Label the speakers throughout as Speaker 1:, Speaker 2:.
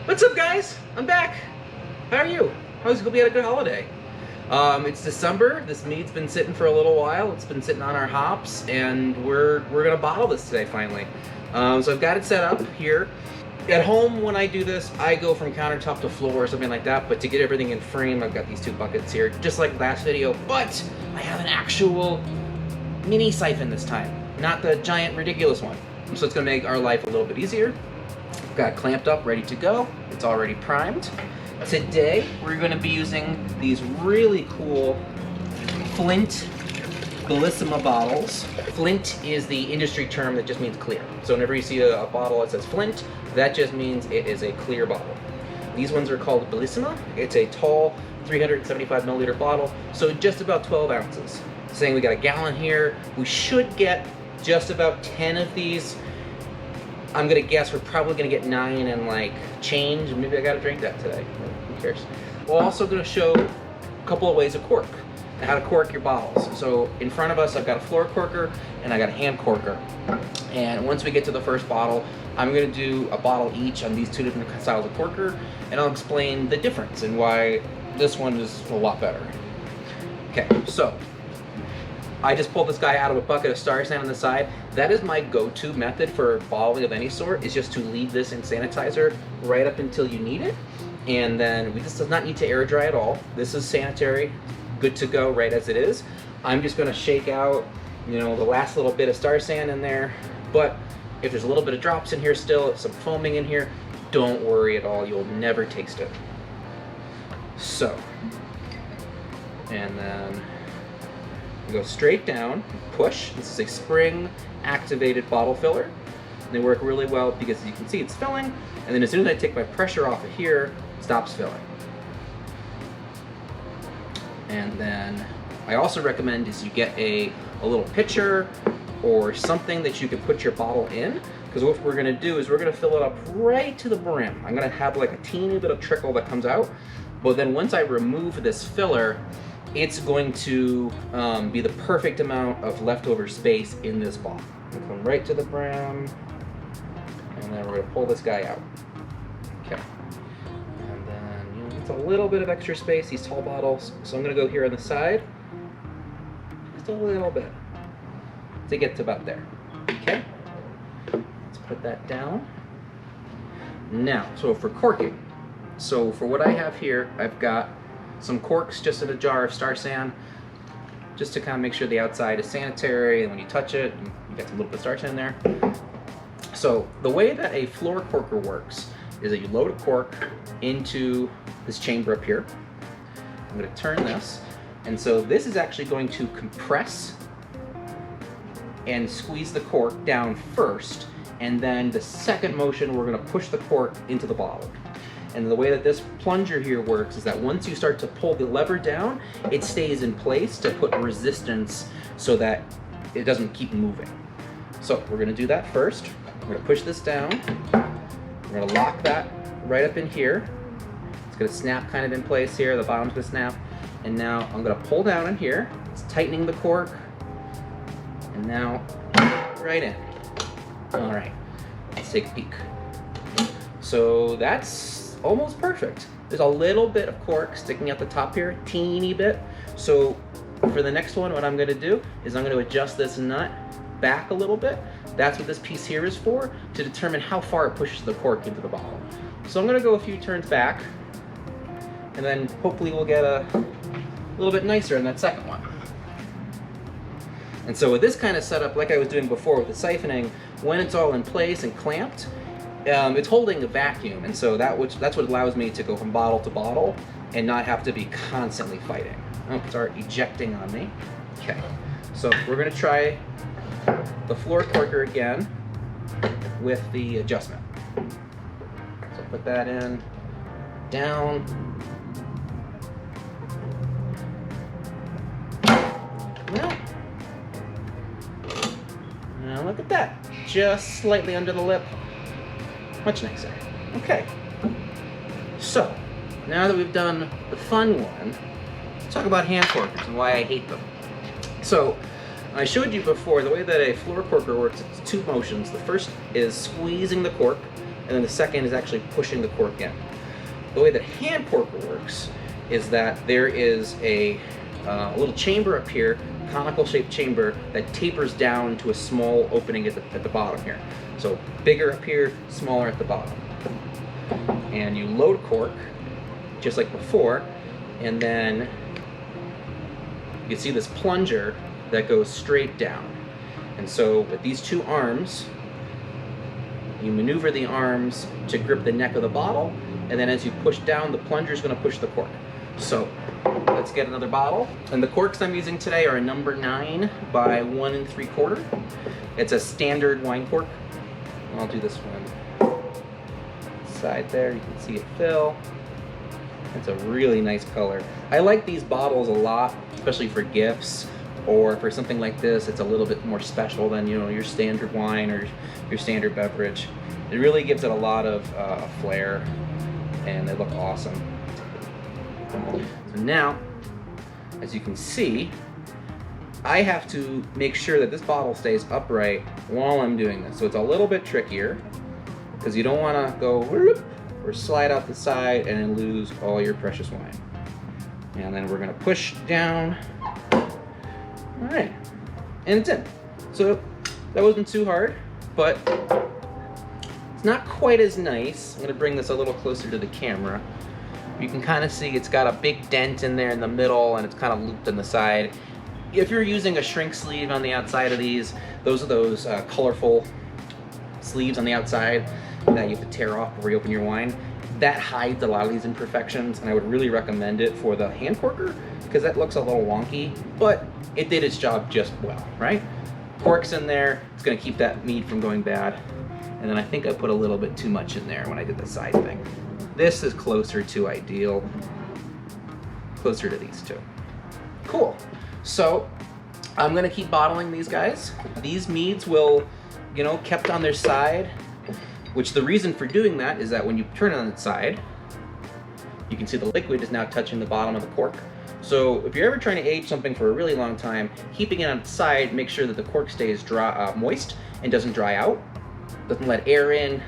Speaker 1: What's up, guys? I'm back. How are you? Hope you had a good holiday. It's December. This mead's been sitting for a little while. It's been sitting on our hops, and we're gonna bottle this today finally. So I've got it set up here. At home, when I do this, I go from countertop to floor or something like that. But to get everything in frame, I've got these two buckets here, just like last video. But I have an actual mini siphon this time, not the giant ridiculous one. So it's gonna make our life a little bit easier. Got it clamped up, ready to go. It's already primed. Today, we're going to be using these really cool Flint Bellissima bottles. Flint is the industry term that just means clear. So whenever you see a bottle that says Flint, that just means it is a clear bottle. These ones are called Bellissima. It's a tall 375 milliliter bottle, so just about 12 ounces. Saying we got a gallon here. We should get just about 10 of these. I'm gonna guess we're probably gonna get 9 and like change. Maybe I gotta drink that today. Who cares? We're also gonna show a couple of ways to cork, how to cork your bottles. So in front of us, I've got a floor corker and I got a hand corker. And once we get to the first bottle, I'm gonna do a bottle each on these two different styles of corker, and I'll explain the difference and why this one is a lot better. Okay, so I just pulled this guy out of a bucket of Star Sand on the side. That is my go-to method for bottling of any sort, is just to leave this in sanitizer right up until you need it. And then this does not need to air dry at all. This is sanitary, good to go right as it is. I'm just gonna shake out, the last little bit of Star Sand in there. But if there's a little bit of drops in here still, some foaming in here, don't worry at all, you'll never taste it. So, and then go straight down, push. This is a spring activated bottle filler. They work really well because you can see it's filling, and then as soon as I take my pressure off of here, it stops filling. And then I also recommend is you get a little pitcher or something that you can put your bottle in, because what we're gonna do is we're gonna fill it up right to the brim. I'm gonna have like a teeny bit of trickle that comes out, but then once I remove this filler, it's going to be the perfect amount of leftover space in this bottle. We'll come right to the brim, and then we're going to pull this guy out. Okay. And then, it's a little bit of extra space, these tall bottles, so I'm going to go here on the side, just a little bit, to get to about there. Okay. Let's put that down. Now, so for corking, so for what I have here, I've got some corks just in a jar of Star Sand, just to kind of make sure the outside is sanitary, and when you touch it, you get a little bit of Star Sand there. So the way that a floor corker works is that you load a cork into this chamber up here. I'm going to turn this, and so this is actually going to compress and squeeze the cork down first, and then the second motion we're going to push the cork into the bottle. And the way that this plunger here works is that once you start to pull the lever down, it stays in place to put resistance so that it doesn't keep moving. So we're gonna do that first. We're gonna push this down. We're gonna lock that right up in here. It's gonna snap kind of in place here. The bottom's gonna snap. And now I'm gonna pull down in here. It's tightening the cork. And now right in. All right, let's take a peek. So that's almost perfect. There's a little bit of cork sticking at the top here, teeny bit. So for the next one, what I'm gonna do is I'm gonna adjust this nut back a little bit. That's what this piece here is for, to determine how far it pushes the cork into the bottle. So I'm gonna go a few turns back, and then hopefully we'll get a little bit nicer in that second one. And so with this kind of setup, like I was doing before with the siphoning, when it's all in place and clamped, it's holding a vacuum, and so that's what allows me to go from bottle to bottle and not have to be constantly fighting. Oh, start ejecting on me. Okay, so we're gonna try the floor corker again with the adjustment. So put that in, down. Now look at that, just slightly under the lip. Much nicer. Okay. So, now that we've done the fun one, let's talk about hand corkers and why I hate them. So, I showed you before the way that a floor corker works. It's two motions. The first is squeezing the cork, and then the second is actually pushing the cork in. The way that hand corker works is that there is a little chamber up here, conical shaped chamber, that tapers down to a small opening at the bottom here. So bigger up here, smaller at the bottom. And you load cork, just like before, and then you can see this plunger that goes straight down. And so with these two arms, you maneuver the arms to grip the neck of the bottle, and then as you push down, the plunger is going to push the cork. So let's get another bottle. And the corks I'm using today are a number 9 by 1 3/4. It's a standard wine cork. I'll do this one side there. You can see it fill. It's a really nice color. I like these bottles a lot, especially for gifts or for something like this. It's a little bit more special than, you know, your standard wine or your standard beverage. It really gives it a lot of flair, and they look awesome. So now, as you can see, I have to make sure that this bottle stays upright while I'm doing this. So it's a little bit trickier because you don't want to go whoop, or slide out the side and then lose all your precious wine. And then we're going to push down. All right, and it's in. So that wasn't too hard, but it's not quite as nice. I'm going to bring this a little closer to the camera. You can kind of see it's got a big dent in there in the middle, and it's kind of looped on the side. If you're using a shrink sleeve on the outside of these, those are those colorful sleeves on the outside that you have to tear off before you open your wine. That hides a lot of these imperfections, and I would really recommend it for the hand corker because that looks a little wonky, but it did its job just well, right? Cork's in there, it's gonna keep that mead from going bad. And then I think I put a little bit too much in there when I did the side thing. This is closer to ideal, closer to these two. Cool. So I'm gonna keep bottling these guys. These meads will, you know, kept on their side, which the reason for doing that is that when you turn it on its side, you can see the liquid is now touching the bottom of the cork. So if you're ever trying to age something for a really long time, keeping it on its side, make sure that the cork stays dry, moist and doesn't dry out, doesn't let air in,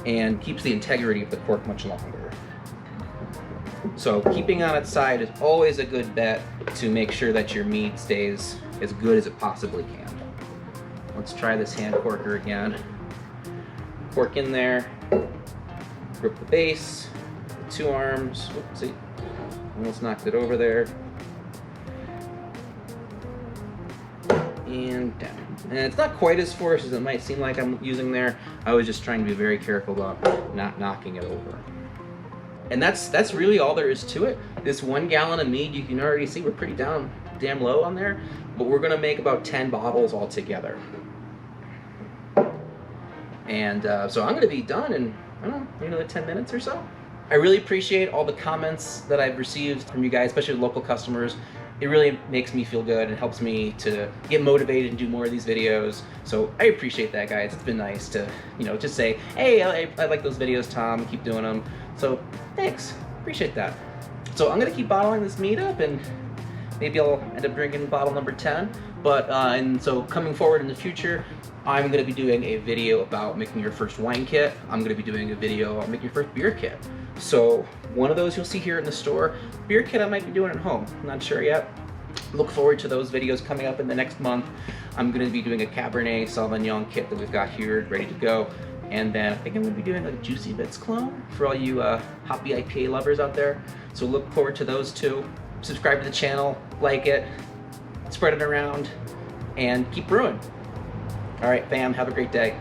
Speaker 1: and keeps the integrity of the cork much longer. So keeping on its side is always a good bet to make sure that your mead stays as good as it possibly can. Let's try this hand corker again. Cork in there, grip the base, the two arms, whoopsie, almost knocked it over there, and down. And it's not quite as forced as it might seem like I'm using there. I was just trying to be very careful about not knocking it over. And that's really all there is to it. This 1 gallon of mead, you can already see we're pretty damn low on there, but we're gonna make about 10 bottles altogether. And so I'm gonna be done in, I don't know, maybe another 10 minutes or so. I really appreciate all the comments that I've received from you guys, especially local customers. It really makes me feel good and helps me to get motivated and do more of these videos. So I appreciate that, guys. It's been nice to, you know, just say, hey, I like those videos, Tom, keep doing them. So thanks, appreciate that. So I'm gonna keep bottling this mead up, and maybe I'll end up drinking bottle number 10. But, and so coming forward in the future, I'm gonna be doing a video about making your first wine kit. I'm gonna be doing a video on making your first beer kit. So one of those you'll see here in the store. Beer kit I might be doing at home, I'm not sure yet. Look forward to those videos coming up in the next month. I'm gonna be doing a Cabernet Sauvignon kit that we've got here ready to go. And then I think I'm gonna be doing a Juicy Bits clone for all you hoppy IPA lovers out there. So look forward to those two. Subscribe to the channel, like it, spread it around, and keep brewing. All right, fam, have a great day.